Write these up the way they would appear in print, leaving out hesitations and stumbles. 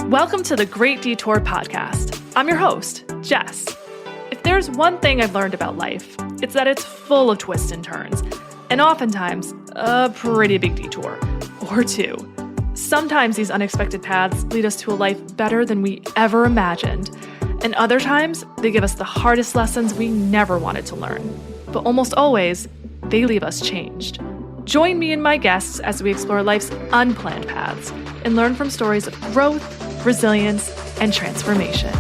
Welcome to the Great Detour podcast. I'm your host, Jess. If there's one thing I've learned about life, it's that it's full of twists and turns, and oftentimes a pretty big detour, or two. Sometimes these unexpected paths lead us to a life better than we ever imagined, and other times they give us the hardest lessons we never wanted to learn. But almost always, they leave us changed. Join me and my guests as we explore life's unplanned paths and learn from stories of growth, resilience, and transformation.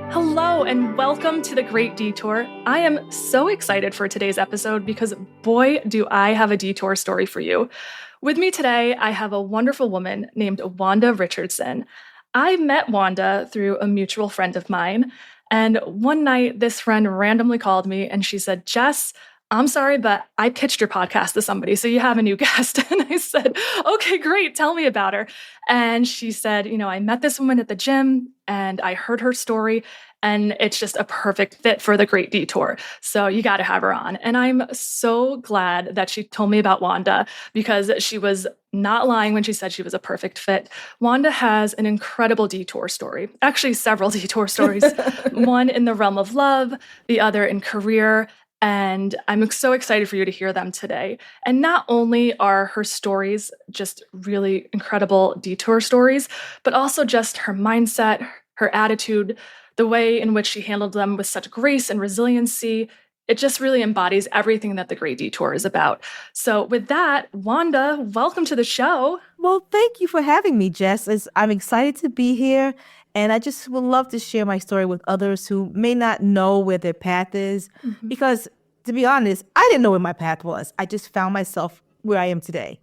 Hello and welcome to the Great Detour. I am so excited for today's episode because boy, do I have a detour story for you. With me today, I have a wonderful woman named Wanda Richardson. I met Wanda through a mutual friend of mine. And one night, this friend randomly called me and she said, Jess, I'm sorry, but I pitched your podcast to somebody, so you have a new guest. And I said, okay, great. Tell me about her. And she said, I met this woman at the gym and I heard her story and it's just a perfect fit for the Great Detour. So you got to have her on. And I'm so glad that she told me about Wanda because she was not lying when she said she was a perfect fit. Wanda has an incredible detour story, actually several detour stories, one in the realm of love, the other in career. And I'm so excited for you to hear them today. And not only are her stories just really incredible detour stories, but also just her mindset, her attitude, the way in which she handled them with such grace and resiliency. It just really embodies everything that the Great Detour is about. So with that, Wanda, welcome to the show. Well, thank you for having me, Jess. I'm excited to be here. And I just would love to share my story with others who may not know where their path is. Mm-hmm. Because to be honest, I didn't know where my path was. I just found myself where I am today.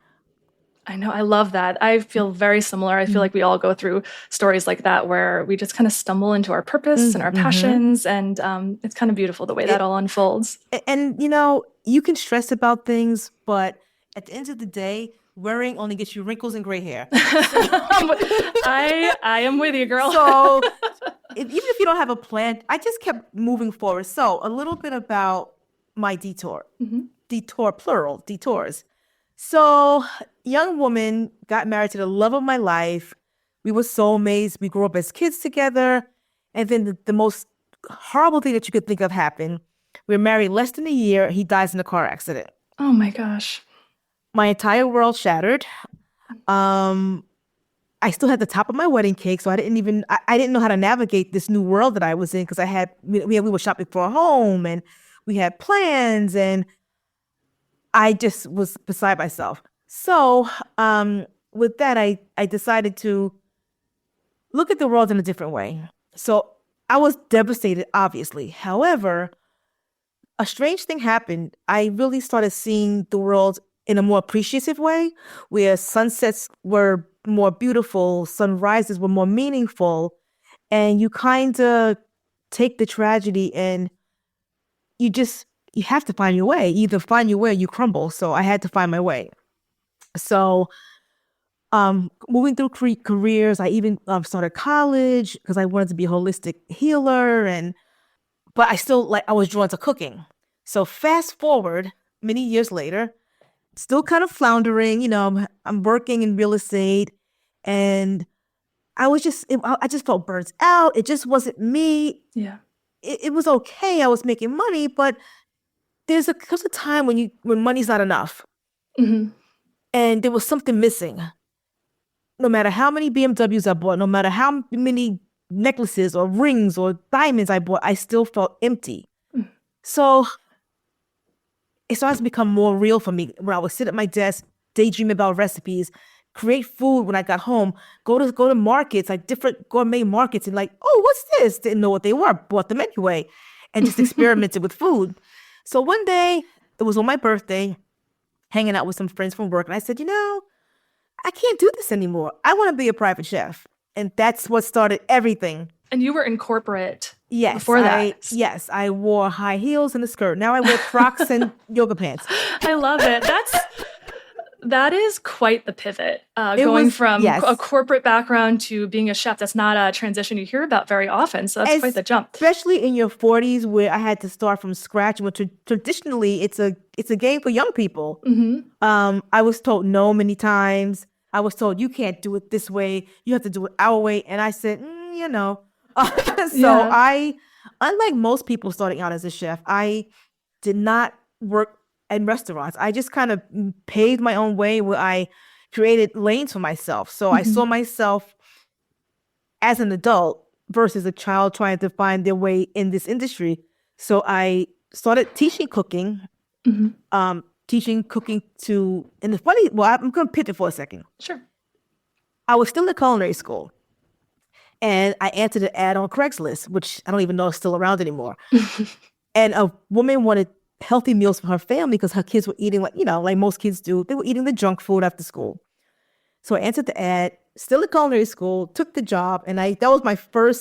I know. I love that. I feel very similar. I feel like we all go through stories like that where we just kind of stumble into our purpose and our passions. And it's kind of beautiful the way that all unfolds. And, you can stress about things, but at the end of the day, worrying only gets you wrinkles and gray hair. I am with you, girl. So even if you don't have a plan, I just kept moving forward. So a little bit about my detour. Mm-hmm. Detour, plural, detours. So young woman, got married to the love of my life. We were soulmates. We grew up as kids together. And then the most horrible thing that you could think of happened. We were married less than a year. He dies in a car accident. Oh my gosh. My entire world shattered. I still had the top of my wedding cake, so I didn't know how to navigate this new world that I was in because we were shopping for a home and we had plans and I just was beside myself. So with that, I decided to look at the world in a different way. So I was devastated, obviously. However, a strange thing happened. I really started seeing the world in a more appreciative way, where sunsets were more beautiful, sunrises were more meaningful, and you kind of take the tragedy and you have to find your way. Either find your way or you crumble. So I had to find my way. So moving through careers, I even started college because I wanted to be a holistic healer. But I was drawn to cooking. So fast forward many years later, still kind of floundering, I'm working in real estate and I just felt burnt out. It just wasn't me. Yeah. It was okay. I was making money, but there's a time when money's not enough. Mm-hmm. And there was something missing. No matter how many BMWs I bought, no matter how many necklaces or rings or diamonds I bought, I still felt empty. Mm. So it started to become more real for me when I would sit at my desk, daydream about recipes, create food when I got home, go to markets, like different gourmet markets and oh, what's this? Didn't know what they were, bought them anyway, and just experimented with food. So one day, it was on my birthday, hanging out with some friends from work, and I said, I can't do this anymore. I want to be a private chef. And that's what started everything. And you were in corporate before that. Yes, I wore high heels and a skirt. Now I wear Crocs and yoga pants. I love it. That is quite the pivot, It going was, from a yes. corporate background to being a chef. That's not a transition you hear about very often. So that's quite the jump. Especially in your 40s where I had to start from scratch. When traditionally it's a game for young people. Hmm. I was told no many times. I was told you can't do it this way. You have to do it our way. And I said, you know. So Yeah. I, unlike most people starting out as a chef, I did not work in restaurants. I just kind of paved my own way where I created lanes for myself. So I Hmm. saw myself as an adult versus a child trying to find their way in this industry. So I started teaching cooking, Hmm. teaching cooking to, and the funny, well, I'm going to pivot for a second. Sure. I was still in culinary school and I answered an ad on Craigslist, which I don't even know is still around anymore. And a woman wanted healthy meals for her family because her kids were eating like most kids do. They were eating the junk food after school. So I answered the ad, still in culinary school, took the job, and that was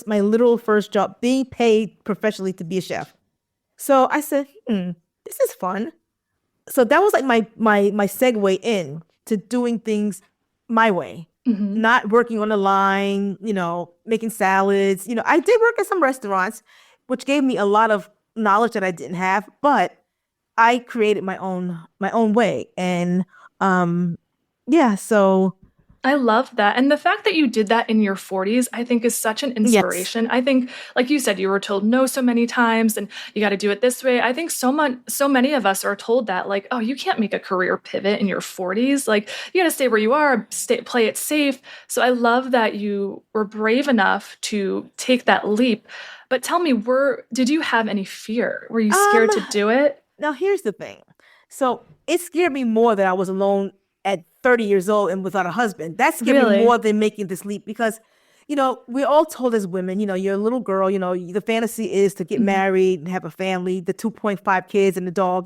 my literal first job, being paid professionally to be a chef. So I said, this is fun. So that was like my segue in to doing things my way, Hmm. not working on the line, making salads. I did work at some restaurants, which gave me a lot of knowledge that I didn't have, but I created my own way. And yeah, so I love that. And the fact that you did that in your 40s, I think is such an yes. inspiration. I think, like you said, you were told no so many times and you got to do it this way. I think so many of us are told that, like, oh, you can't make a career pivot in your 40s. Like, you got to stay where you are, play it safe. So I love that you were brave enough to take that leap. But tell me, did you have any fear? Were you Um, scared to do it? Now here's the thing. So it scared me more that I was alone at 30 years old and without a husband. That scared me Really? more than making this leap because, we're all told as women, you're a little girl, the fantasy is to get Hmm. married and have a family, the 2.5 kids and the dog.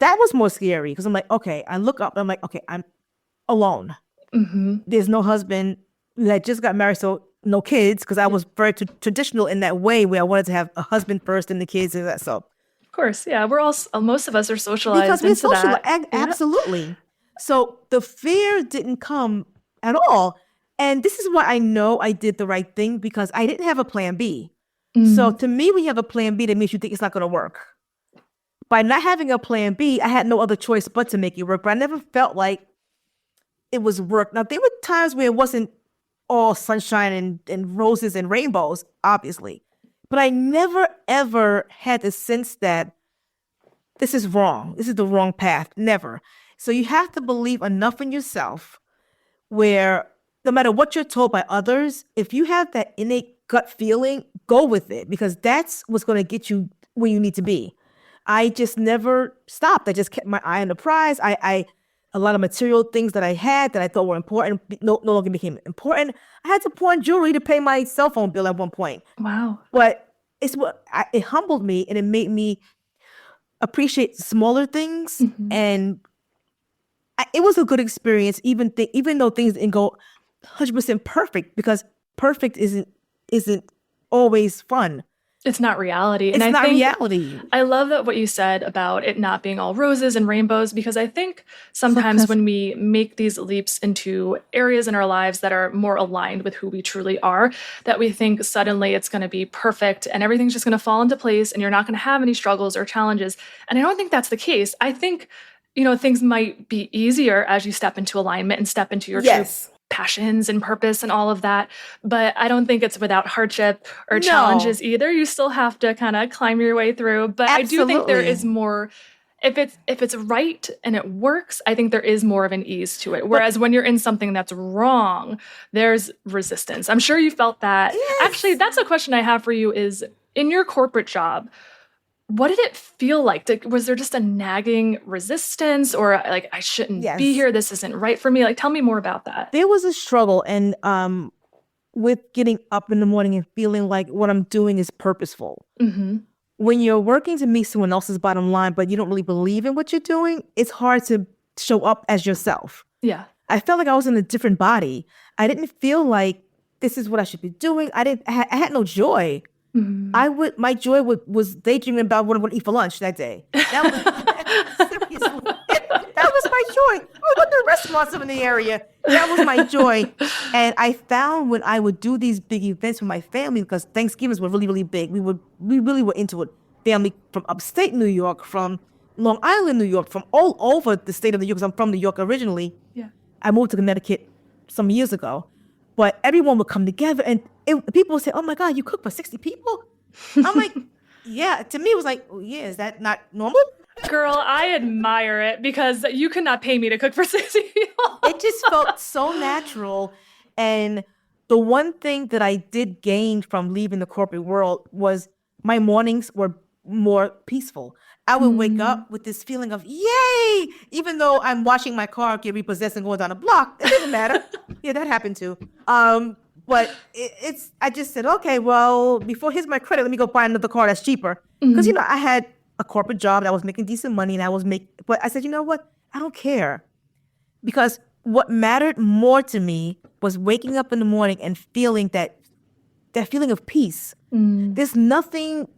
That was more scary because I'm like, okay, I look up and I'm like, okay, I'm alone. Hmm. There's no husband. I just got married, so no kids because I Yeah. was very traditional in that way where I wanted to have a husband first and the kids and that. So Of course, yeah. Most of us are because socialized we're into social, that. Yeah. absolutely. So the fear didn't come at all. And this is why I know I did the right thing because I didn't have a plan B. So Mm. to me, when you have a plan B, that means you think it's not going to work. By not having a plan B, I had no other choice but to make it work. But I never felt like it was work. Now, there were times where it wasn't all sunshine and roses and rainbows, obviously. But I never, ever had the sense that this is wrong. This is the wrong path. Never. So you have to believe enough in yourself where no matter what you're told by others, if you have that innate gut feeling, go with it because that's what's going to get you where you need to be. I just never stopped. I just kept my eye on the prize. A lot of material things that I had that I thought were important no longer became important. I had to pawn jewelry to pay my cell phone bill at one point. Wow. But it humbled me and it made me appreciate smaller things Hmm. and it was a good experience even though things didn't go 100% perfect because perfect isn't always fun. It's not reality. And It's I not think reality. I love that what you said about it not being all roses and rainbows, because I think So sometimes when we make these leaps into areas in our lives that are more aligned with who we truly are, that we think suddenly it's going to be perfect and everything's just going to fall into place and you're not going to have any struggles or challenges. And I don't think that's the case. I think, things might be easier as you step into alignment and step into your true yes. passions and purpose and all of that. But I don't think it's without hardship or No. challenges either. You still have to kind of climb your way through. But I do think there is Absolutely. more, if it's right and it works, I think there is more of an ease to it. But Whereas when you're in something that's wrong, there's resistance. I'm sure you felt that. Actually, yes. that's a question I have for you is in your corporate job, what did it feel like? Was there just a nagging resistance or like, I shouldn't be Yes. here? This isn't right for me. Like, tell me more about that. There was a struggle and with getting up in the morning and feeling like what I'm doing is purposeful. Hmm. When you're working to meet someone else's bottom line, but you don't really believe in what you're doing, it's hard to show up as yourself. Yeah. I felt like I was in a different body. I didn't feel like this is what I should be doing. I had no joy. Mhm. My joy was daydreaming about what I would eat for lunch that day. That was seriously, that was my joy. I would go to restaurants in the area. That was my joy. And I found when I would do these big events with my family, because Thanksgivings were really, really big. We really were into it. Family from upstate New York, from Long Island, New York, from all over the state of New York, because I'm from New York originally. Yeah. I moved to Connecticut some years ago. But everyone would come together and people would say, oh my God, you cook for 60 people? I'm like, yeah. To me, it was like, oh, yeah, is that not normal? Girl, I admire it because you could not pay me to cook for 60 people. It just felt so natural. And the one thing that I did gain from leaving the corporate world was my mornings were more peaceful. I would wake up with this feeling of yay, even though I'm watching my car get repossessed and going down a block. It doesn't matter. Yeah, that happened too. But I just said, okay, well, before here's my credit, let me go buy another car that's cheaper. Because, I had a corporate job that was making decent money but I said, you know what? I don't care. Because what mattered more to me was waking up in the morning and feeling that feeling of peace. There's nothing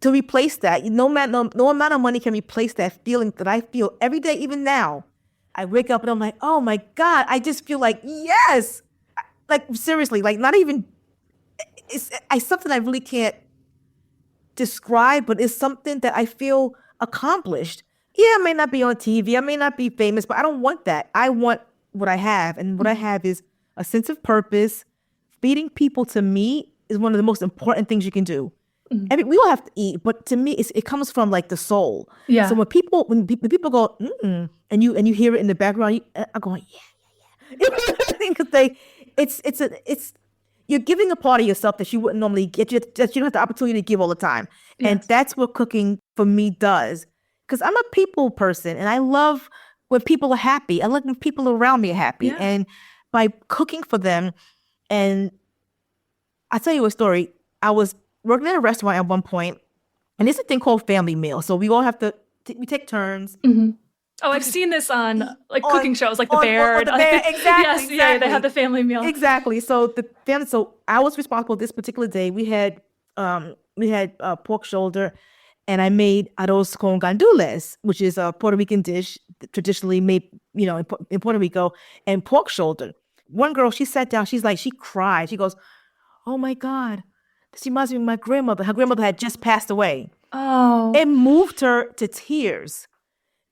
to replace that. No amount of money can replace that feeling that I feel every day, even now. I wake up and I'm like, oh my God, I just feel like, yes. Like, seriously, like not even, it's something I really can't describe, but it's something that I feel accomplished. Yeah, I may not be on TV, I may not be famous, but I don't want that. I want what I have. And what I have is a sense of purpose. Feeding people, to me, is one of the most important things you can do. I mean, we all have to eat, but to me, it comes from like the soul. Yeah. So when people go, and you hear it in the background, I'm going, yeah. Because it's you're giving a part of yourself that you wouldn't normally get, that you don't have the opportunity to give all the time. Yes. And that's what cooking for me does. Because I'm a people person, and I love when people are happy. I love when people around me are happy. Yeah. And by cooking for them, and I'll tell you a story. I was working at a restaurant at one point, and there's a thing called family meal. So we all have to, we take turns. Oh, I've seen this on cooking shows, like The Bear. The Bear, exactly. Yes, exactly. Yeah, they have the family meal. Exactly. So so I was responsible this particular day. We had pork shoulder, and I made arroz con gandules, which is a Puerto Rican dish traditionally made, in Puerto Rico, and pork shoulder. One girl, she sat down, she cried. She goes, oh my God, this reminds me of my grandmother. Her grandmother had just passed away. Oh. It moved her to tears.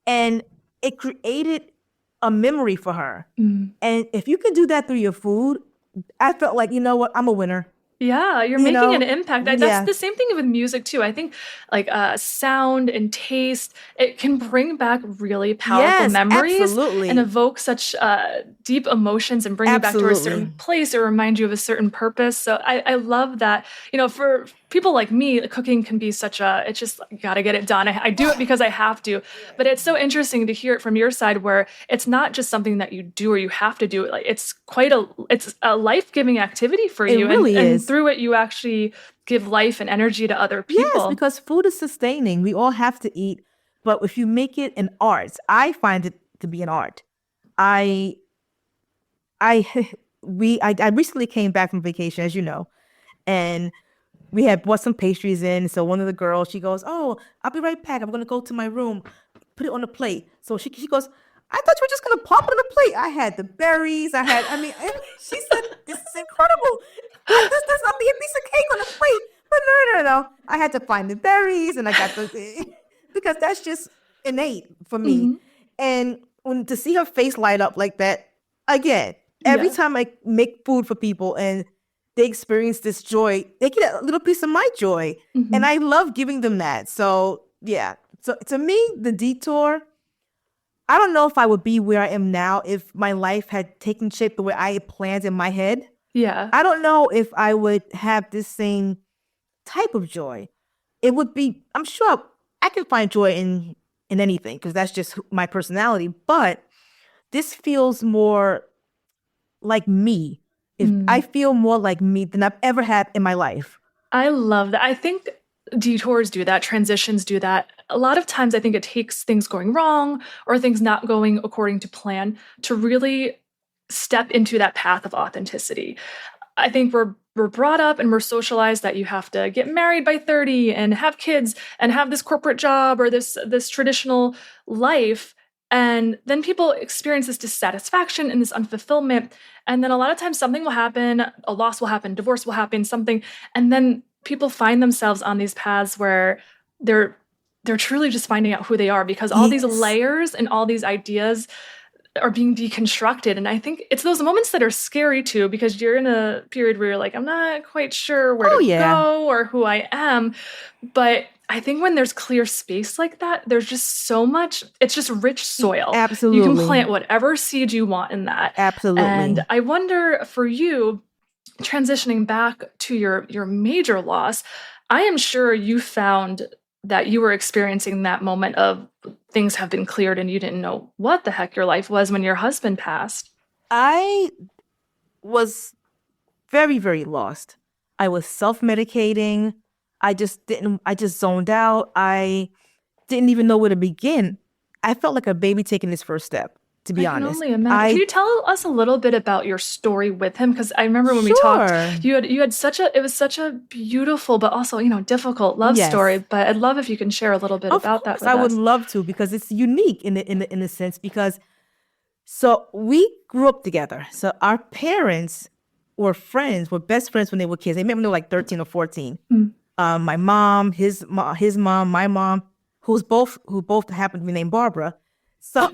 And it created a memory for her. And if you can do that through your food, I felt like, you know what, I'm a winner. Yeah, you're making an impact. That's the same thing with music too. I think like sound and taste, it can bring back really powerful memories absolutely. And evoke such deep emotions and bring you back to a certain place or remind you of a certain purpose. So I love that. For people like me, cooking can be it's just, you gotta get it done. I do it because I have to. But it's so interesting to hear it from your side where it's not just something that you do or you have to do. Like it's a life-giving activity for you. It really is. And through it, you actually give life and energy to other people. Yes, because food is sustaining. We all have to eat. But if you make it an art, I find it to be an art. I recently came back from vacation, as you know, and we had bought some pastries in. So one of the girls, she goes, oh, I'll be right back. I'm going to go to my room, put it on the plate. So she goes, I thought you were just going to pop it on the plate. I had the berries. She said, this is incredible. There's not be a piece of cake on the plate. But no. I had to find the berries, and I got because that's just innate for me. And to see her face light up like that, again, every time I make food for people and they experience this joy, they get a little piece of my joy. And I love giving them that. So, yeah. So to me, the detour, I don't know if I would be where I am now if my life had taken shape the way I had planned in my head. Yeah. I don't know if I would have this same type of joy. It would be, I'm sure I can find joy in anything because that's just my personality. But this feels more like me. I feel more like me than I've ever had in my life. I love that. I think detours do that. Transitions do that. A lot of times I think it takes things going wrong or things not going according to plan to really step into that path of authenticity. I think we're brought up and we're socialized that you have to get married by 30 and have kids and have this corporate job or this traditional life. And then people experience this dissatisfaction and this unfulfillment. And then a lot of times something will happen, a loss will happen, divorce will happen, something. And then people find themselves on these paths where they're truly just finding out who they are, because all these Yes. layers and all these ideas are being deconstructed. And I think it's those moments that are scary too, because you're in a period where you're like, I'm not quite sure where Oh, to yeah. go or who I am. But I think when there's clear space like that, there's just so much, it's just rich soil. You can Absolutely. plant whatever seed you want in that. Absolutely. And I wonder for you, transitioning back to your major loss, I am sure you found that you were experiencing that moment of things have been cleared and you didn't know what the heck your life was when your husband passed. I was very, very lost. I was self-medicating. I just zoned out. I didn't even know where to begin. I felt like a baby taking his first step, to be I can honest. only imagine. Can you tell us a little bit about your story with him? Because I remember when we talked, Sure. you had it was such a beautiful but also, difficult love Yes. story. But I'd love if you can share a little bit Of about that course, with I would us. love to, because it's unique in a sense, because so we grew up together. So our parents were friends, were best friends when they were kids. They met when they were like 13 or 14. Mm. My mom, his mom, my mom, who both happened to be named Barbara. So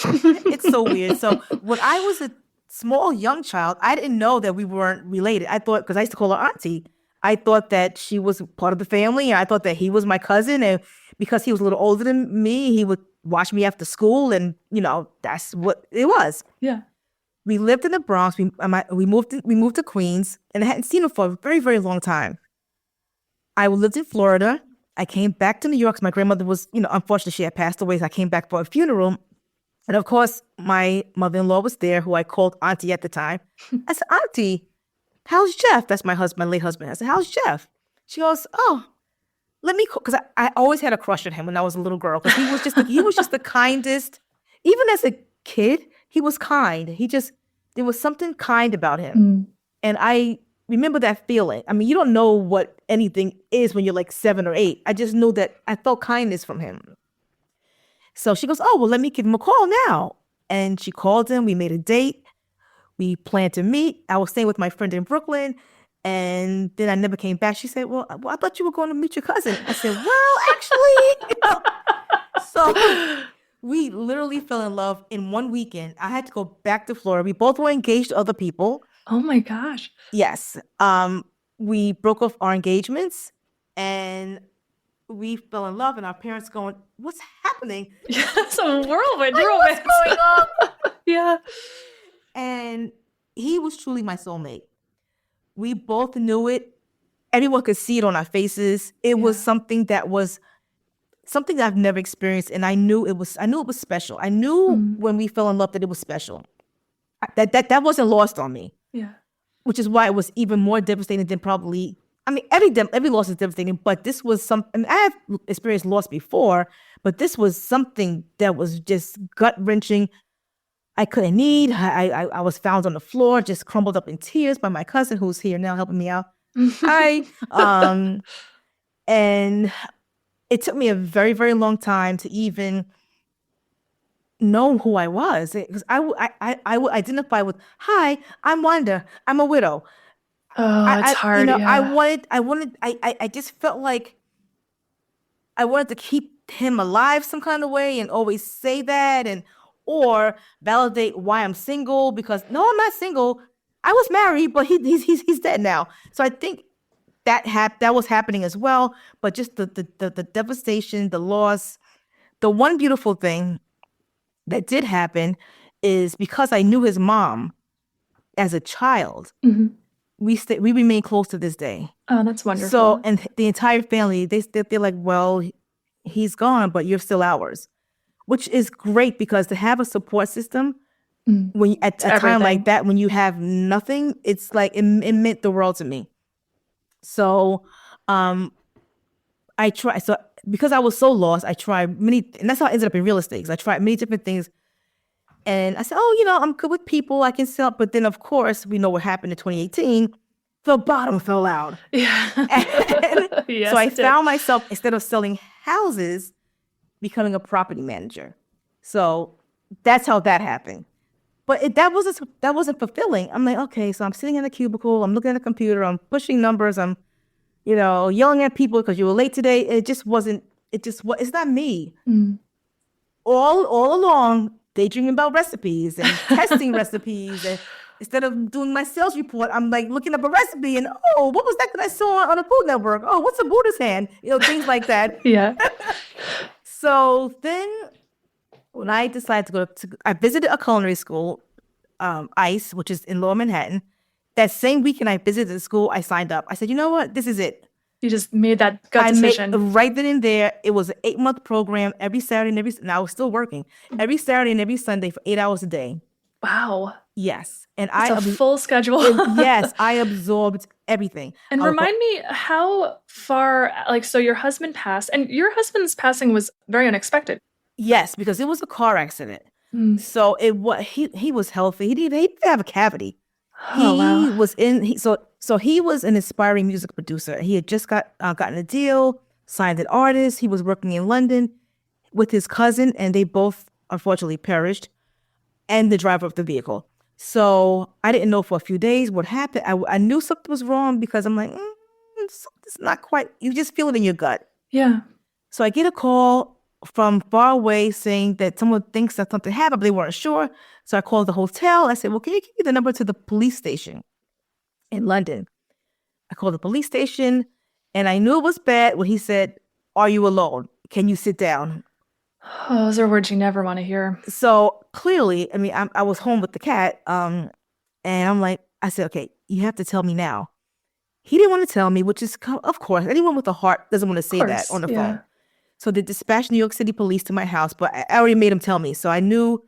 it's so weird. So when I was a small young child, I didn't know that we weren't related. I thought, because I used to call her auntie, I thought that she was part of the family, and I thought that he was my cousin, and because he was a little older than me, he would watch me after school, and that's what it was. Yeah. We lived in the Bronx. We moved to Queens, and I hadn't seen him for a very, very long time. I lived in Florida. I came back to New York because my grandmother was, unfortunately, she had passed away. So I came back for a funeral. And of course, my mother-in-law was there, who I called Auntie at the time. I said, Auntie, how's Jeff? That's my late husband. I said, how's Jeff? She goes, oh, let me call. Because I always had a crush on him when I was a little girl, because he was just the kindest. Even as a kid, he was kind. There was something kind about him. Mm. And I remember that feeling. I mean, you don't know what anything is when you're like 7 or 8. I just know that I felt kindness from him. So she goes, oh, well, let me give him a call now. And she called him. We made a date. We planned to meet. I was staying with my friend in Brooklyn. And then I never came back. She said, well, I thought you were going to meet your cousin. I said, well, actually. So we literally fell in love in one weekend. I had to go back to Florida. We both were engaged to other people. Oh my gosh. Yes. We broke off our engagements, and we fell in love, and our parents going, what's happening? Yeah, it's a whirlwind Like, romance. what's going on? Yeah. And he was truly my soulmate. We both knew it. Everyone could see it on our faces. It was something that I've never experienced, and I knew it was special. I knew when we fell in love that it was special. That wasn't lost on me. Yeah. Which is why it was even more devastating than probably. I mean, every loss is devastating, but this was something. I have experienced loss before, but this was something that was just gut wrenching. I couldn't eat. I was found on the floor, just crumbled up in tears by my cousin, who's here now helping me out. And it took me a very, very long time to even know who I was, because I would identify with, hi, I'm Wanda, I'm a widow. Oh, it's hard. I just felt like I wanted to keep him alive some kind of way, and always say that, or validate why I'm single, because no, I'm not single. I was married, but he's dead now. So I think that was happening as well. But just the devastation, the loss. The one beautiful thing that did happen is, because I knew his mom as a child, we remain close to this day. Oh, that's wonderful. So, and the entire family, they're like, well, he's gone, but you're still ours, which is great, because to have a support system when at a time like that, when you have nothing, it's like it meant the world to me. So, I tried. So because I was so lost, I tried many, and that's how I ended up in real estate. I tried many different things. And I said, oh, I'm good with people. I can sell. But then, of course, we know what happened in 2018. The bottom fell out. Yeah. Yes, so I found myself, instead of selling houses, becoming a property manager. So that's how that happened. But that wasn't fulfilling. I'm like, okay, so I'm sitting in a cubicle, I'm looking at a computer, I'm pushing numbers, I'm yelling at people because you were late today. It just wasn't. It's not me. Mm. All along, daydreaming about recipes and testing recipes, and instead of doing my sales report, I'm like looking up a recipe and what was that I saw on a Food Network? Oh, what's a Buddha's hand? Things like that. Yeah. So then, when I decided I visited a culinary school, ICE, which is in Lower Manhattan. That same weekend I visited the school, I signed up. I said, you know what? This is it. You just made that gut decision. Right then and there. It was an 8-month program every Saturday and I was still working every Saturday and every Sunday for 8 hours a day. Wow. Yes. And it's a full schedule. Yes, I absorbed everything. And remind me how far, so your husband passed, and your husband's passing was very unexpected. Yes, because it was a car accident. Mm. So he was healthy. He didn't have a cavity. Oh, wow. He was an aspiring music producer. He had just gotten a deal, signed an artist. He was working in London with his cousin, and they both unfortunately perished, and the driver of the vehicle. So I didn't know for a few days what happened. I knew something was wrong because I'm like, something's not quite. You just feel it in your gut. Yeah. So I get a call from far away saying that someone thinks that something happened, but they weren't sure. So I called the hotel. I said, well, can you give me the number to the police station in London? I called the police station, and I knew it was bad when he said, are you alone? Can you sit down? Oh, those are words you never want to hear. So clearly, I was home with the cat, and I said, okay, you have to tell me now. He didn't want to tell me, which is, of course, anyone with a heart doesn't want to say that on the phone. So they dispatched New York City police to my house, but I already made him tell me. So I knew,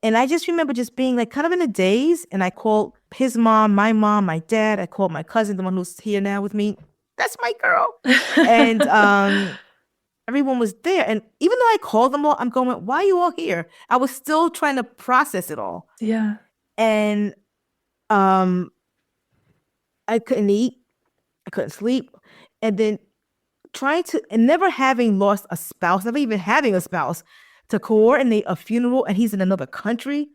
and I just remember just being kind of in a daze, and I called his mom, my dad. I called my cousin, the one who's here now with me. That's my girl. And everyone was there. And even though I called them all, I'm going, why are you all here? I was still trying to process it all. Yeah. And I couldn't eat. I couldn't sleep. And then never having lost a spouse, never even having a spouse, to coordinate a funeral, and he's in another country,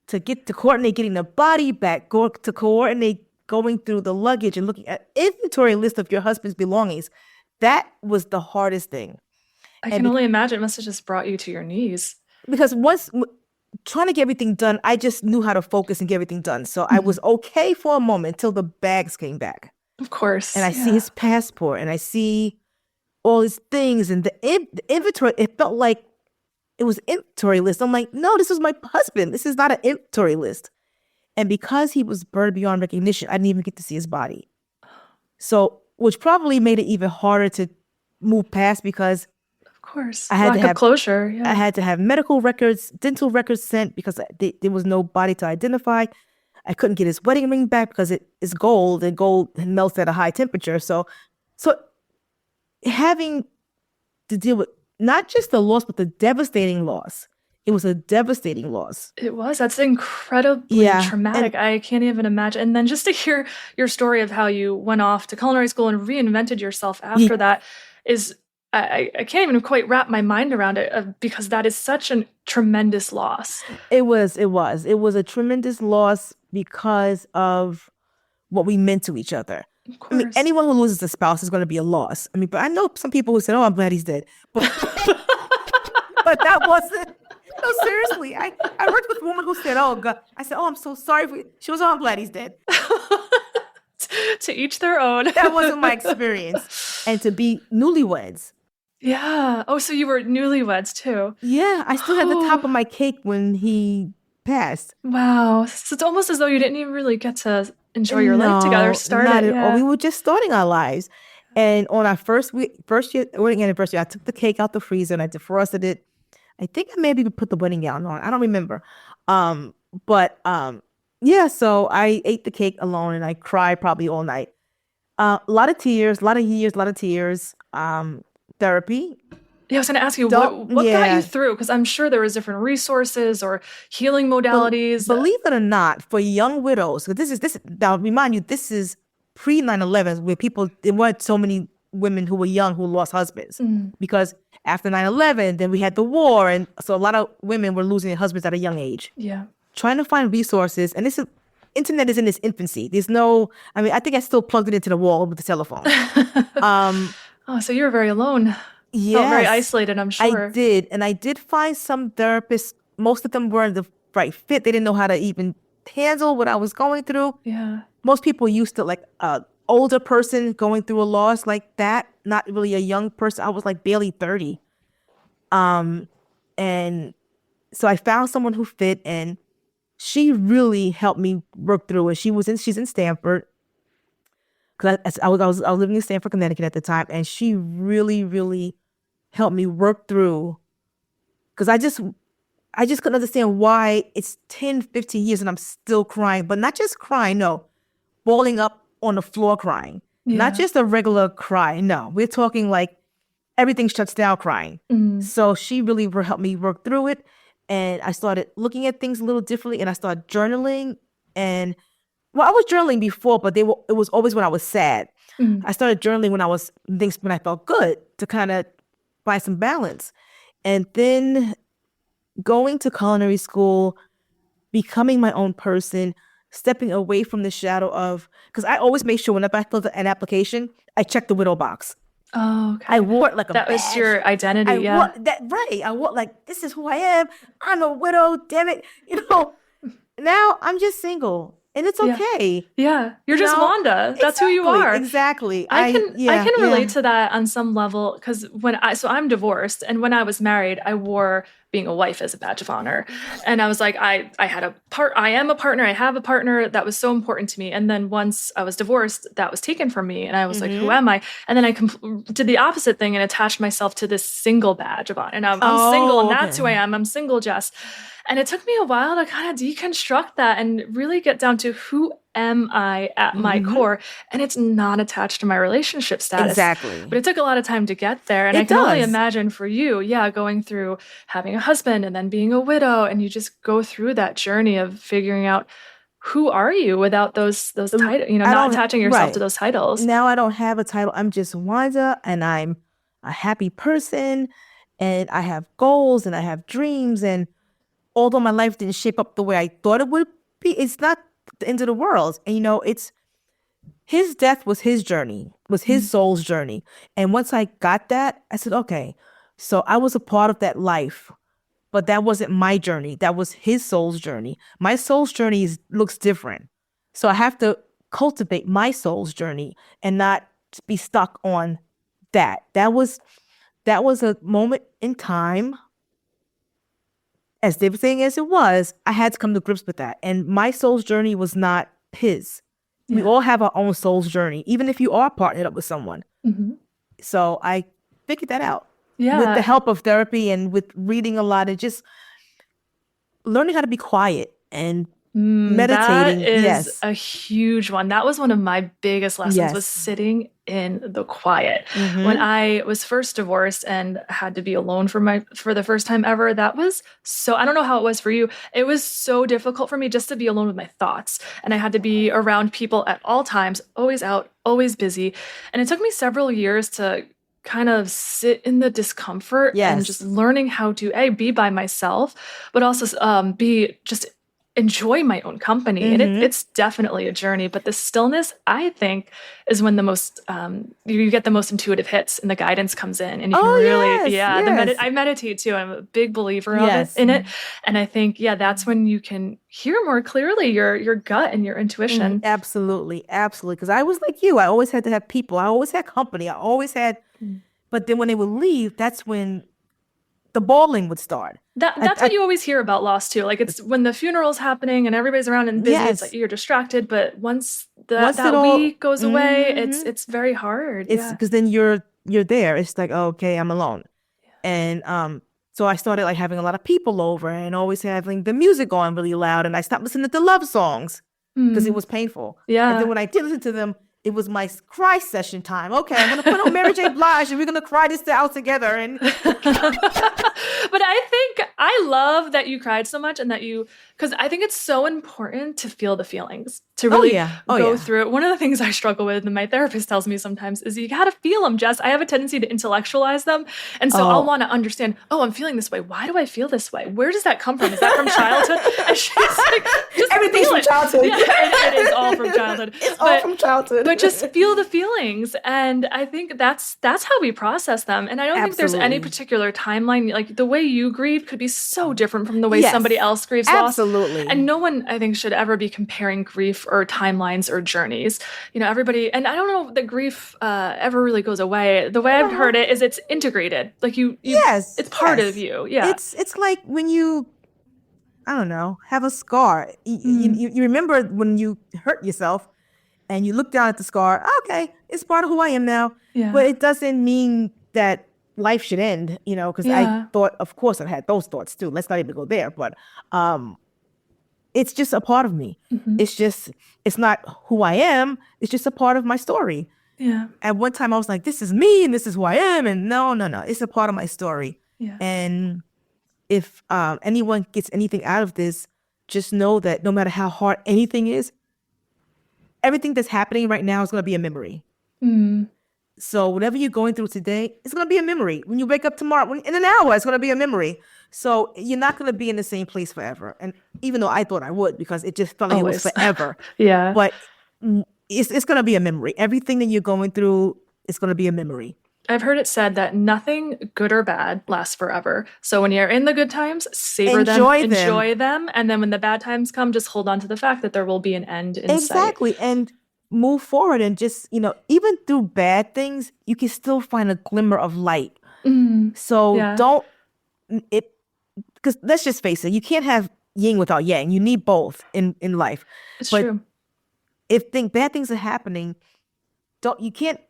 to coordinate getting the body back, to coordinate going through the luggage and looking at inventory list of your husband's belongings. That was the hardest thing. I can only imagine it must have just brought you to your knees. Because once trying to get everything done, I just knew how to focus and get everything done. So I was okay for a moment until the bags came back. Of course. And I see his passport, and I see all his things, and the inventory. It felt like it was an inventory list. I'm like, no, this is my husband. This is not an inventory list. And because he was burned beyond recognition, I didn't even get to see his body. So, which probably made it even harder to move past, because of course, I had lack of closure. Yeah. I had to have medical records, dental records sent, because there was no body to identify. I couldn't get his wedding ring back because it is gold, and gold melts at a high temperature. So having to deal with not just the loss, but the devastating loss. It was a devastating loss. It was. That's incredibly traumatic. I can't even imagine. And then just to hear your story of how you went off to culinary school and reinvented yourself after that is, I can't even quite wrap my mind around it, because that is such a tremendous loss. It was a tremendous loss because of what we meant to each other. Of course. Anyone who loses a spouse is going to be a loss. But I know some people who said, oh, I'm glad he's dead. But that wasn't. No, seriously. I worked with a woman who said, oh, God. I said, oh, I'm so sorry for you. She was, oh, I'm glad he's dead. To each their own. That wasn't my experience. And to be newlyweds. Yeah. Oh, so you were newlyweds too. Yeah. I still had the top of my cake when he passed. Wow. So it's almost as though you didn't even really get to enjoy your life together. Not at all. We were just starting our lives. And on our first year wedding anniversary, I took the cake out the freezer and I defrosted it. I think I maybe put the wedding gown on. I don't remember. So I ate the cake alone and I cried probably all night. A lot of tears, a lot of years. Therapy. Yeah, I was going to ask you, what got you through? Because I'm sure there was different resources or healing modalities. Believe it or not, for young widows, this now remind you, this is pre 9/11, where there weren't so many women who were young who lost husbands. Mm. Because after 9/11, then we had the war. And so a lot of women were losing their husbands at a young age. Yeah. Trying to find resources. And internet is in its infancy. I think I still plugged it into the wall with the telephone. Oh, so you were very alone. Yes. Felt very isolated, I'm sure. I did. And I did find some therapists. Most of them weren't the right fit. They didn't know how to even handle what I was going through. Yeah. Most people used to like older person going through a loss like that, not really a young person. I was like barely 30. And so I found someone who fit, and she really helped me work through it. She's in Stanford. Cause I was living in Stanford, Connecticut at the time, and she really, really helped me work through. Cause I just couldn't understand why it's 10, 15 years and I'm still crying, but not just crying, no, balling up on the floor crying. Yeah. Not just a regular cry. No, we're talking like everything shuts down crying. Mm. So she really helped me work through it. And I started looking at things a little differently, and I started journaling. And I was journaling before, but it was always when I was sad. Mm. I started journaling when I felt good, to kind of find some balance. And then going to culinary school, becoming my own person, stepping away from the shadow of, because I always make sure whenever I fill an application, I check the widow box. Oh, okay. I wore it like a That badge. was your identity, I wore like, this is who I am. I'm a widow, damn it. Now I'm just single, and it's okay. Yeah. You're just Wanda. That's who you are. Exactly. I can relate to that on some level, because I'm divorced, and when I was married, I wore being a wife as a badge of honor. And I was like, I am a partner. I have a partner. That was so important to me. And then once I was divorced, that was taken from me. And I was like, who am I? And then I did the opposite thing and attached myself to this single badge of honor. And I'm single, and that's who I am. I'm single, Jess. And it took me a while to kind of deconstruct that and really get down to who am I at my core. And it's not attached to my relationship status. Exactly. But it took a lot of time to get there. And I can only imagine for you, going through having a husband and then being a widow. And you just go through that journey of figuring out, who are you without those titles, not attaching yourself to those titles. Now I don't have a title. I'm just Wanda, and I'm a happy person, and I have goals, and I have dreams. And although my life didn't shape up the way I thought it would be, it's not the end of the world. And it's his death was his journey, was his soul's journey. And once I got that, I said, okay, so I was a part of that life, but that wasn't my journey. That was his soul's journey. My soul's journey looks different. So I have to cultivate my soul's journey and not be stuck on that. That was a moment in time. As devastating as it was, I had to come to grips with that. And my soul's journey was not his. Yeah. We all have our own soul's journey, even if you are partnered up with someone. Mm-hmm. So I figured that out with the help of therapy and with reading a lot and just learning how to be quiet and meditating. That is a huge one. That was one of my biggest lessons, was sitting in the quiet. Mm-hmm. When I was first divorced and had to be alone for the first time ever, that was I don't know how it was for you. It was so difficult for me just to be alone with my thoughts. And I had to be around people at all times, always out, always busy. And it took me several years to kind of sit in the discomfort and just learning how to be by myself, but also enjoy my own company. Mm-hmm. And it's definitely a journey, but the stillness, I think, is when the most, you get the most intuitive hits and the guidance comes in, and you can really, I meditate too. I'm a big believer in it. And I think, that's when you can hear more clearly your gut and your intuition. Absolutely. Absolutely. Because I was like you, I always had to have people. I always had company. I always had, but then when they would leave, that's when the bawling would start. That's what you always hear about loss too. Like, it's when the funeral's happening and everybody's around and busy, it's like you're distracted. But once that week goes away, it's very hard. It's because then you're there. It's like, okay, I'm alone. Yeah. And so I started like having a lot of people over and always having the music on really loud. And I stopped listening to love songs because it was painful. Yeah. And then when I did listen to them, it was my cry session time. Okay, I'm going to put on Mary J. Blige and we're going to cry this out together. And But I love that you cried so much and that because I think it's so important to feel the feelings. to Oh really yeah. Oh go yeah. through it. One of the things I struggle with, and my therapist tells me sometimes, is you got to feel them, Jess. I have a tendency to intellectualize them. And so I'll Oh. want to understand, oh, I'm feeling this way. Why do I feel this way? Where does that come from? Is that from childhood? And she's like, just Everything's feel from it. childhood. Yeah, it is all from childhood. It's all from childhood. But just feel the feelings. And I think that's how we process them. And I don't think there's any Absolutely. particular timeline. Like the way you grieve could be so different from the way Yes. somebody else grieves loss. Absolutely. And no one, I think, should ever be comparing grief or timelines or journeys. You know, everybody, and I don't know that grief ever really goes away. The way I've heard it is it's integrated. Like Yes. it's part yes. of you. Yeah. It's like when you, I don't know, have a scar. You remember when you hurt yourself and you look down at the scar. Okay, it's part of who I am now. Yeah. But it doesn't mean that life should end, you know, because I thought, of course, I had those thoughts too. Let's not even go there. But it's just a part of me. It's not who I am. It's just a part of my story. Yeah. At one time I was like, this is me and this is who I am. And no, it's a part of my story. Yeah. And if anyone gets anything out of this, just know that no matter how hard anything is, everything that's happening right now is going to be a memory. So whatever you're going through today, it's going to be a memory. When you wake up tomorrow, in an hour, it's going to be a memory. So you're not going to be in the same place forever. And even though I thought I would, because it just felt like it was forever. Yeah. But it's going to be a memory. Everything that you're going through is going to be a memory. I've heard it said that nothing good or bad lasts forever. So when you're in the good times, savor enjoy them. And then when the bad times come, just hold on to the fact that there will be an end in sight. Exactly. And move forward and just, you know, even through bad things, you can still find a glimmer of light. So don't, because let's just face it, you can't have yin without yang. You need both in life. It's true. If bad things are happening, you can't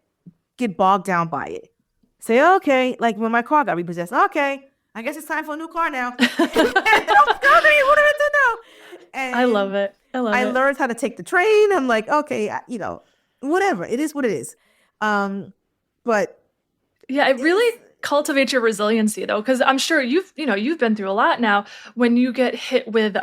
get bogged down by it. Say, okay, like when my car got repossessed, okay, I guess it's time for a new car now. What do I do now? And I love it. I learned how to take the train. I'm like, okay, you know, whatever. It is what it is. But yeah, it really cultivates your resiliency though, because I'm sure you've been through a lot now. When you get hit with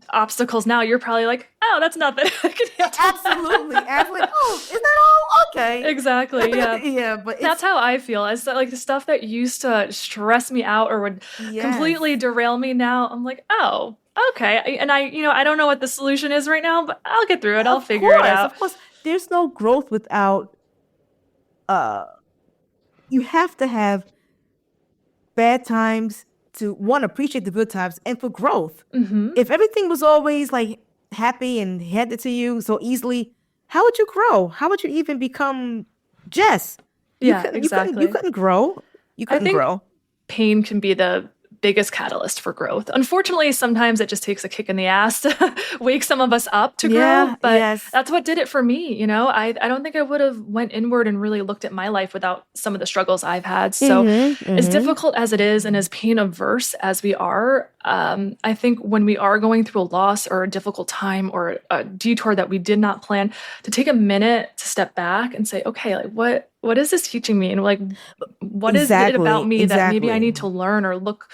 obstacles now, you're probably like, oh, that's nothing. Absolutely. Oh, is that all? Okay. Exactly. Yeah. Yeah, but that's how I feel. It's like the stuff that used to stress me out or would completely derail me now. I'm like, oh, okay. And I don't know what the solution is right now, but I'll get through it. I'll figure it out. Of course. There's no growth without you have to have bad times to appreciate the good times and for growth. If everything was always like happy and handed to you so easily, how would you grow? How would you even become Jess? Exactly. You couldn't grow. You couldn't grow. Pain can be the biggest catalyst for growth. Unfortunately, sometimes it just takes a kick in the ass to wake some of us up to grow. But that's what did it for me. You know, I don't think I would have went inward and really looked at my life without some of the struggles I've had. So as difficult as it is and as pain averse as we are, I think when we are going through a loss or a difficult time or a detour that we did not plan, to take a minute to step back and say, okay, like what is this teaching me? And like, what is it about me that maybe I need to learn or look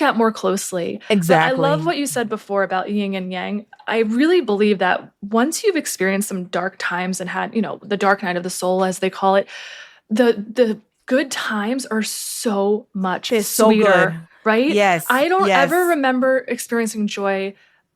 at more closely? Exactly. But I love what you said before about yin and yang. I really believe that once you've experienced some dark times and had, the dark night of the soul, as they call it, the good times are so much sweeter, so good. Right? Yes. I don't ever remember experiencing joy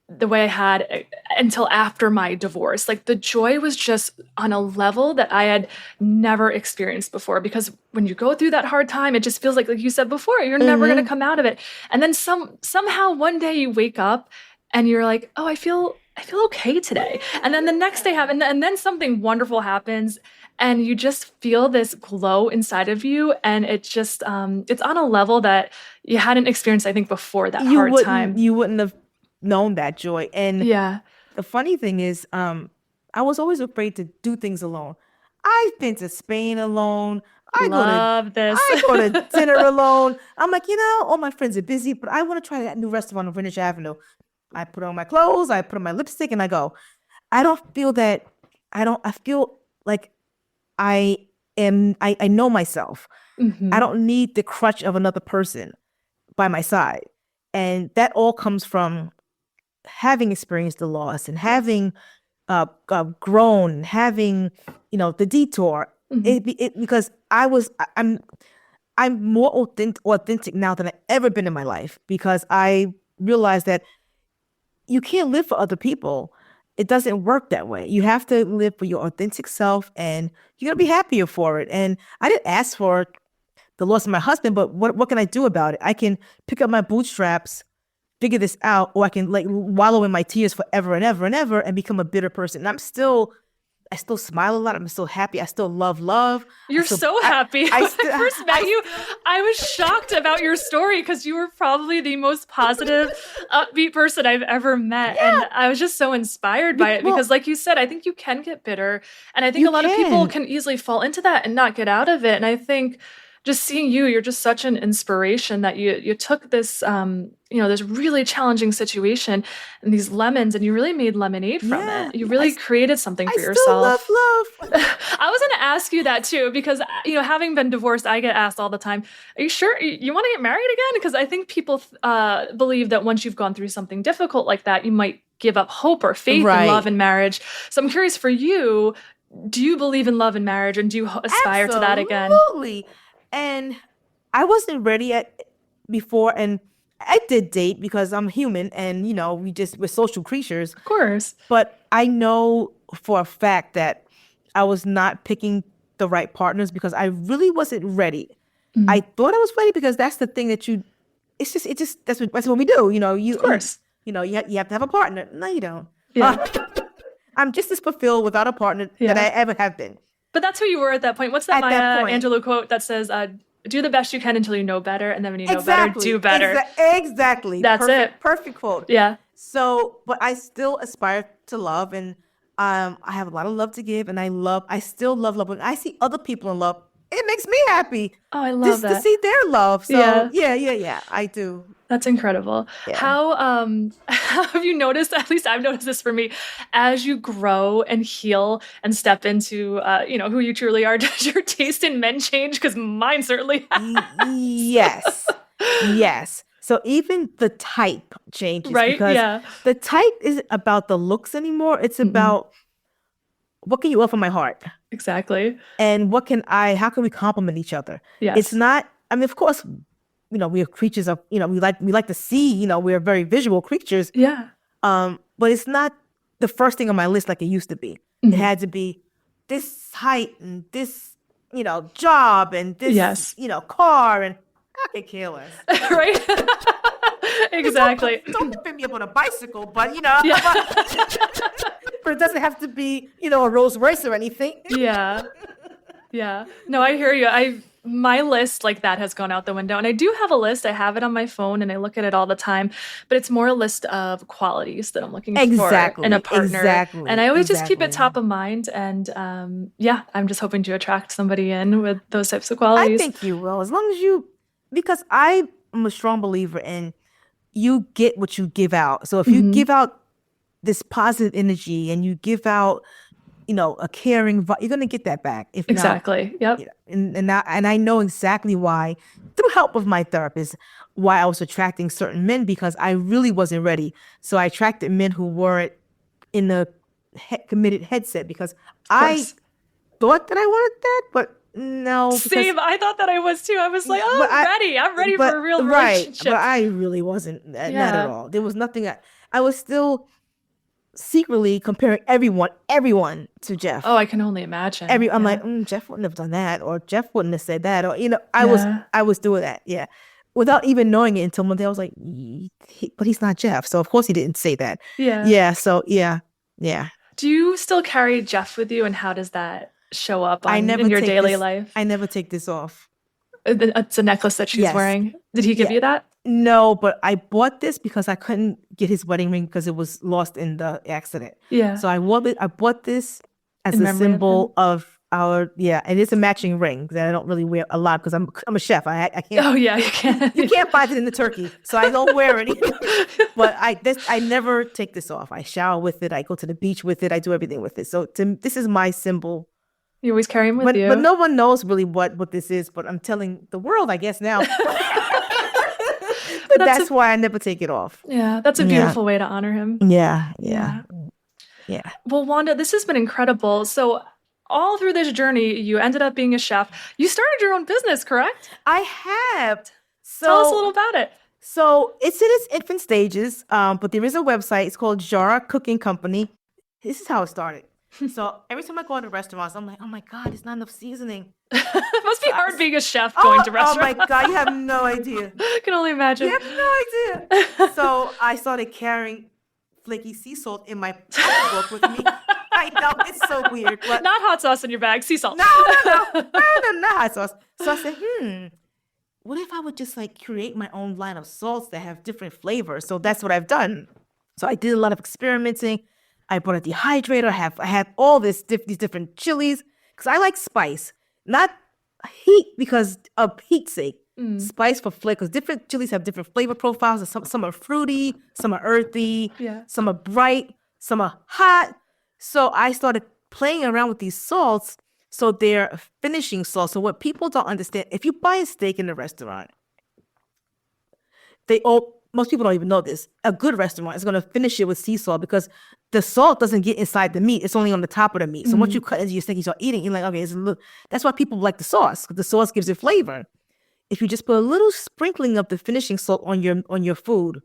the way I had until after my divorce. Like the joy was just on a level that I had never experienced before, because when you go through that hard time, it just feels like you said before, you're never going to come out of it. And then somehow one day you wake up and you're like, oh, I feel okay today. And then the next day happens, and then something wonderful happens, and you just feel this glow inside of you. And it's just, it's on a level that you hadn't experienced, I think, before that hard time. You wouldn't have known that joy. And the funny thing is, I was always afraid to do things alone. I've been to Spain alone. I go to dinner alone. I'm like, all my friends are busy, but I want to try that new restaurant on Greenwich Avenue. I put on my clothes, I put on my lipstick, and I go. I feel like I know myself. I don't need the crutch of another person by my side. And that all comes from having experienced the loss and having grown, having, the detour, because I'm more authentic now than I've ever been in my life, because I realized that you can't live for other people. It doesn't work that way. You have to live for your authentic self, and you're gonna be happier for it. And I didn't ask for the loss of my husband, but what can I do about it? I can pick up my bootstraps, figure this out, or I can like wallow in my tears forever and ever and ever and become a bitter person. And I still smile a lot. I'm still happy. I still love love. You're so happy. When I first met you, I was shocked about your story because you were probably the most positive, upbeat person I've ever met. Yeah. And I was just so inspired by it because, like you said, I think you can get bitter. And I think a lot of people can easily fall into that and not get out of it. And I think just seeing you're just such an inspiration that you took this, this really challenging situation and these lemons, and you really made lemonade from it. You really created something for yourself. I still love love. I was going to ask you that too, because, having been divorced, I get asked all the time, are you sure you want to get married again? Because I think people believe that once you've gone through something difficult like that, you might give up hope or faith in love and marriage. So I'm curious for you, do you believe in love and marriage, and do you aspire to that again? Absolutely. And I wasn't ready before, and I did date because I'm human, and we're social creatures. Of course. But I know for a fact that I was not picking the right partners because I really wasn't ready. Mm-hmm. I thought I was ready because that's the thing that that's what we do. Of course. You have to have a partner. No, you don't. Yeah. I'm just as fulfilled without a partner that I ever have been. But that's who you were at that point. What's that Maya Angelou quote that says, do the best you can until you know better, and then when you know better, do better. Exactly. That's it. Perfect quote. Yeah. So, but I still aspire to love, and I have a lot of love to give, and I still love love. When I see other people in love, it makes me happy. Oh, I love that. To see their love. So yeah, I do. That's incredible. Yeah. How have you noticed, at least I've noticed this for me, as you grow and heal and step into, who you truly are, does your taste in men change? Because mine certainly has. Yes. So even the type changes. Right, because the type isn't about the looks anymore. It's about what can you offer my heart? Exactly. And how can we complement each other? Yes. It's not, of course, we are creatures of, we like to see, we're very visual creatures. Yeah. But it's not the first thing on my list like it used to be. Mm-hmm. It had to be this height and this, job and this, car, and I could care less. Right? Exactly. Don't pick me up on a bicycle, but but it doesn't have to be, a Rolls Royce or anything. Yeah. No, I hear you. My list like that has gone out the window, and I do have a list. I have it on my phone, and I look at it all the time. But it's more a list of qualities that I'm looking for in a partner. Exactly. And I always just keep it top of mind. And I'm just hoping to attract somebody in with those types of qualities. I think you will, as long as because I am a strong believer in you get what you give out. So if you give out this positive energy and you give out, a caring, you're going to get that back. If exactly. Not, yep. And I know exactly why, through help of my therapist, why I was attracting certain men, because I really wasn't ready. So I attracted men who weren't in the committed headset, because I thought that I wanted that, but no. Same. I thought that I was too. I was like, I'm ready for a real relationship. But I really wasn't, not at all. There was nothing. I was still secretly comparing everyone to Jeff. Oh, I can only imagine. I'm like, Jeff wouldn't have done that, or Jeff wouldn't have said that, or I was doing that, without even knowing it until one day I was like, but he's not Jeff, so of course he didn't say that. So yeah. Do you still carry Jeff with you, and how does that show up in your daily life? I never take this off. It's a necklace that she's wearing. Did he give you that? No, but I bought this because I couldn't get his wedding ring because it was lost in the accident. Yeah. So I bought this as a symbol of our, and it's a matching ring that I don't really wear a lot because I'm a chef. I can't. Oh yeah, you can't. You can't find it in the turkey, so I don't wear it. But I never take this off. I shower with it. I go to the beach with it. I do everything with it. So this is my symbol. You always carry him with you. But no one knows really what this is. But I'm telling the world, I guess now. But that's why I never take it off. Yeah, that's a beautiful way to honor him. Yeah. Yeah. Well, Wanda, this has been incredible. So, all through this journey, you ended up being a chef. You started your own business, correct? I have. Tell us a So little about it. it's in its infant stages, but there is a website. It's called Jara Cooking Company. This is how it started. So every time I go to restaurants, I'm like, oh my God, there's not enough seasoning. It must be So hard being a chef going to oh my restaurants. God, you have no idea. I can only You imagine. have no idea. So I started carrying flaky sea salt in my pocketbook with me. I know it's so weird, but Not hot sauce in your bag, sea salt. no, not hot sauce. So I said, what if I would just like create my own line of salts that have different flavors? So that's what I've done. So I did a lot of experimenting. I bought a dehydrator. I have all these different chilies because I like spice, not heat because of heat's sake. Spice for flavor, because different chilies have different flavor profiles. Some are fruity, some are earthy, Yeah. some are bright, some are hot. So I started playing around with these salts. So they're finishing salts. So what people don't understand, if you buy a steak in a restaurant, most people don't even know this. A good restaurant is going to finish it with sea salt because the salt doesn't get inside the meat. It's only on the top of the meat. So once you cut into your steak, you start eating, you're like, okay, that's why people like the sauce, because the sauce gives it flavor. If you just put a little sprinkling of the finishing salt on your food,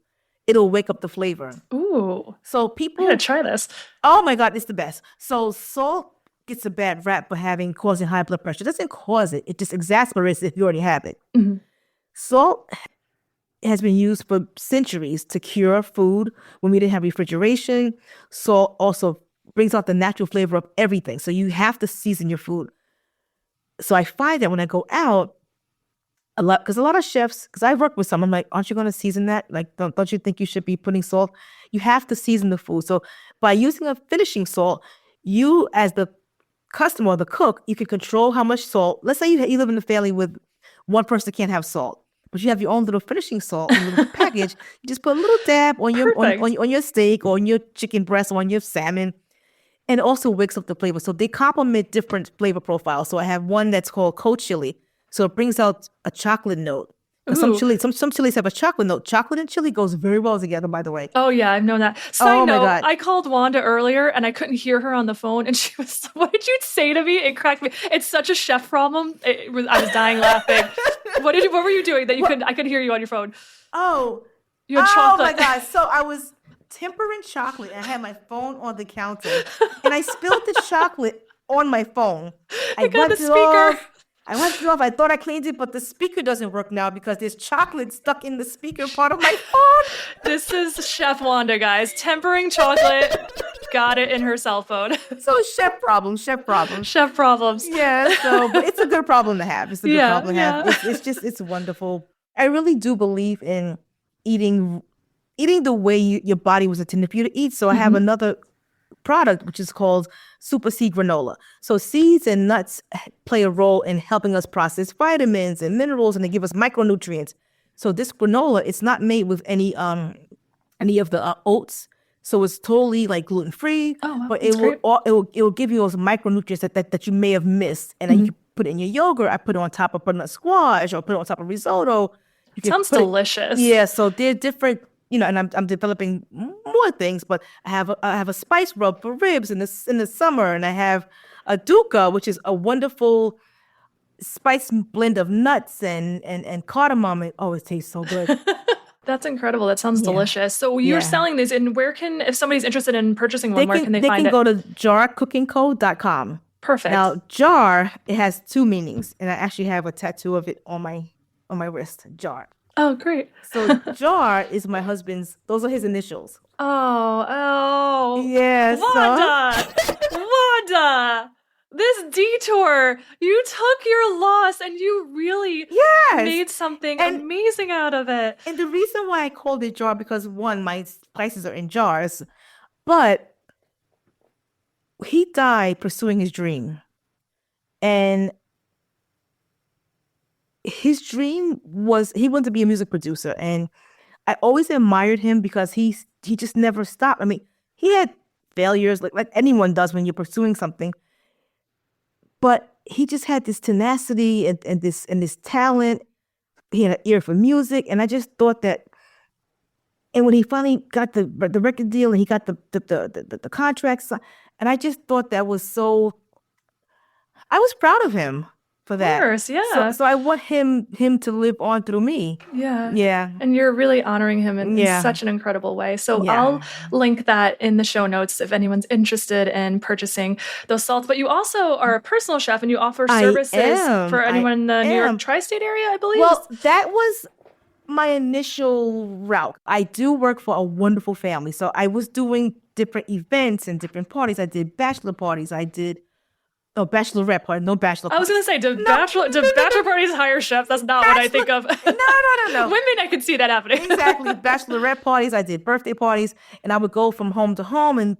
it'll wake up the flavor. Ooh. So I'm people, going to try this. oh my God, it's the best. So salt gets a bad rap for causing high blood pressure. It doesn't cause it. It just exasperates it if you already have it. Salt has been used for centuries to cure food when we didn't have refrigeration. Salt also brings out the natural flavor of everything. So you have to season your food. So I find that when I go out, a lot of chefs, because I've worked with some, I'm like, aren't you going to season that? Like, don't you think you should be putting salt? You have to season the food. So by using a finishing salt, you as the customer or the cook, you can control how much salt. Let's say you live in a family with one person can't have salt, but you have your own little finishing salt in a little package. You just put a little dab on your steak or on your chicken breast or on your salmon, and it also wakes up the flavor. So they complement different flavor profiles. So I have one that's called cold chili. So it brings out a chocolate note. Some chilies have a chocolate note. Chocolate and chili goes very well together, by the way. Oh yeah, I've known that. Side Oh my note, God. I called Wanda earlier and I couldn't hear her on the phone, and she was, "What did you say to me?" It cracked me. It's such a chef problem. I was dying laughing. What were you doing that I couldn't hear you on your phone? Oh, You had chocolate. Oh my God. So I was tempering chocolate and I had my phone on the counter and I spilled the chocolate on my phone. I got the wiped it speaker. off. I wiped it off. I thought I cleaned it, but the speaker doesn't work now because there's chocolate stuck in the speaker part of my phone. This is Chef Wanda, guys. Tempering chocolate. Got it in her cell phone. So chef problems. Chef problems. Yeah, but it's a good problem to have. It's a good problem to have. It's wonderful. I really do believe in eating the way your body was intended for you to eat. So I have another product, which is called Super Seed Granola. So seeds and nuts play a role in helping us process vitamins and minerals, and they give us micronutrients. So this granola, it's not made with any of the oats. So it's totally like gluten-free, Oh, wow, but that's great. it will give you those micronutrients that you may have missed. And then you can put it in your yogurt. I put it on top of butternut squash or put it on top of risotto. Sounds delicious. Yeah, so they're different, and I'm developing more things, but I have a spice rub for ribs in the summer, and I have a dukkha, which is a wonderful spice blend of nuts and cardamom. It tastes so good. That's incredible. That sounds delicious. So you're selling these, and if somebody's interested in purchasing one, where can they find it? They can go to jarcookingco.com. Perfect. Now, jar, it has two meanings, and I actually have a tattoo of it on my wrist, jar. Oh, great. So jar is my husband's, those are his initials. Oh. Yes. Wanda, this detour, you took your loss and you really made something amazing out of it. And the reason why I called it jar, because one, my spices are in jars, but he died pursuing his dream. And his dream was, he wanted to be a music producer. And I always admired him because he just never stopped. I mean, he had failures like anyone does when you're pursuing something. But he just had this tenacity and this talent. He had an ear for music. And I just thought that And when he finally got the record deal and he got the contracts, and I just thought that was so. I was proud of him for Of that. course, yeah. So I want him to live on through me. Yeah. Yeah. And you're really honoring him in Yeah. such an incredible way. So Yeah. I'll link that in the show notes if anyone's interested in purchasing those salts. But you also are a personal chef and you offer services for anyone in the New York tri-state area, I believe. Well, that was my initial route. I do work for a wonderful family. So I was doing different events and different parties. I did bachelor parties. I did bachelorette party, no bachelor. I was going to say, do bachelor parties hire chefs? That's not what I think of. No. Women, I could see that happening. Exactly. Bachelorette parties. I did birthday parties, and I would go from home to home, and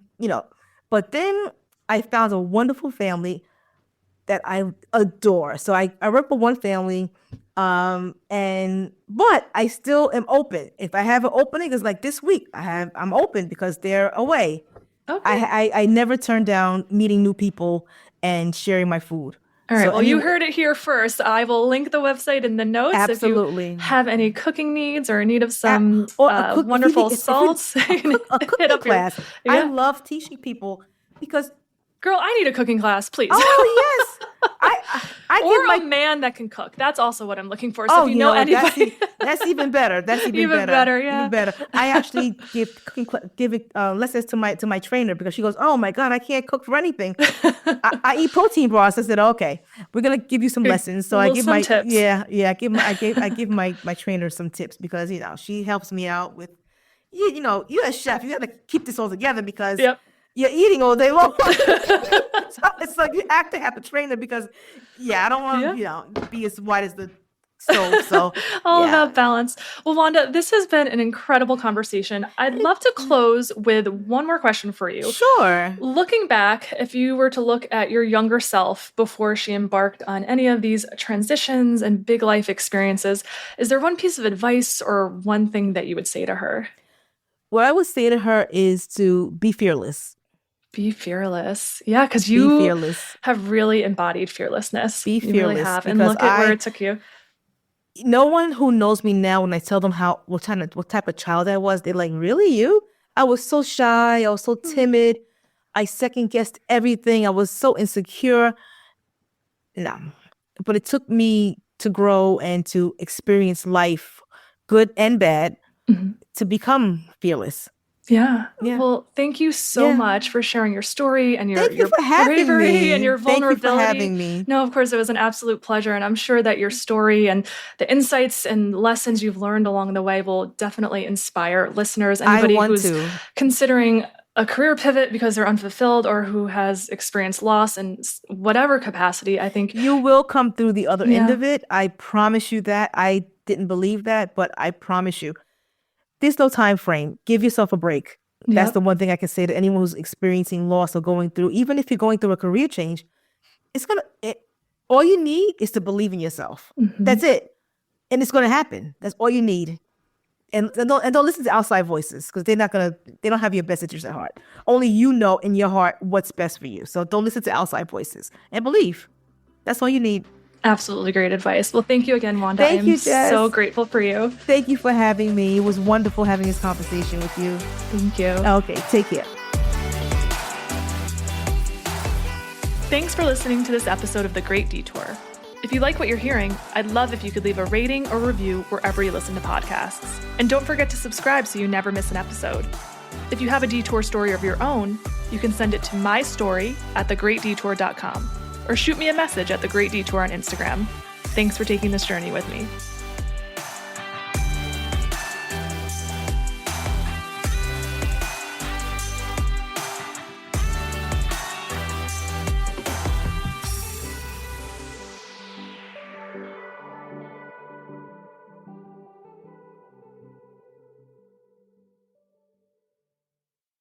But then I found a wonderful family that I adore. So I work for one family, but I still am open. If I have an opening, it's like this week. I'm open because they're away. Okay. I never turn down meeting new people and sharing my food. All right. Well, you heard it here first. I will link the website in the notes. Absolutely. If you have any cooking needs or need of some wonderful salts, a cooking class. I love teaching people because. Girl, I need a cooking class, please. Oh, yes. Or a man that can cook. That's also what I'm looking for. So if you know anybody. That's even better. That's even better. Even better. I actually give lessons to my trainer because she goes, oh my God, I can't cook for anything. I eat protein bars. I said, okay, we're going to give you some lessons. So I give my tips. I give my trainer some tips because, she helps me out with, you're a chef. You got to keep this all together because you're eating all day long. So it's like you have to have a trainer because, I don't want to be as white as the stove. So all about balance. Well, Wanda, this has been an incredible conversation. I'd love to close with one more question for you. Sure. Looking back, if you were to look at your younger self before she embarked on any of these transitions and big life experiences, is there one piece of advice or one thing that you would say to her? What I would say to her is to be fearless. Be fearless. Yeah, because you have really embodied fearlessness. Be fearless. You really have. And look at where it took you. No one who knows me now, when I tell them what type of child I was, they're like, really, you? I was so shy. I was so timid. I second-guessed everything. I was so insecure. No. But it took me to grow and to experience life, good and bad, to become fearless. Yeah. Well, thank you so much for sharing your story and your bravery and your vulnerability. Thank you for having me. No, of course, it was an absolute pleasure. And I'm sure that your story and the insights and lessons you've learned along the way will definitely inspire listeners. Anybody who's considering a career pivot because they're unfulfilled or who has experienced loss in whatever capacity, I think you will come through the other end of it. I promise you that. I didn't believe that, but I promise you. There's no time frame. Give yourself a break. That's the one thing I can say to anyone who's experiencing loss or going through, even if you're going through a career change, all you need is to believe in yourself. That's it. And it's going to happen. That's all you need. And don't listen to outside voices because they don't have your best interests at heart. Only you know in your heart what's best for you. So don't listen to outside voices and believe. That's all you need. Absolutely great advice. Well, thank you again, Wanda. Thank you, Jess. So grateful for you. Thank you for having me. It was wonderful having this conversation with you. Thank you. Okay, take care. Thanks for listening to this episode of The Great Detour. If you like what you're hearing, I'd love if you could leave a rating or review wherever you listen to podcasts. And don't forget to subscribe so you never miss an episode. If you have a detour story of your own, you can send it to mystory@thegreatdetour.com. or shoot me a message at The Great Detour on Instagram. Thanks for taking this journey with me.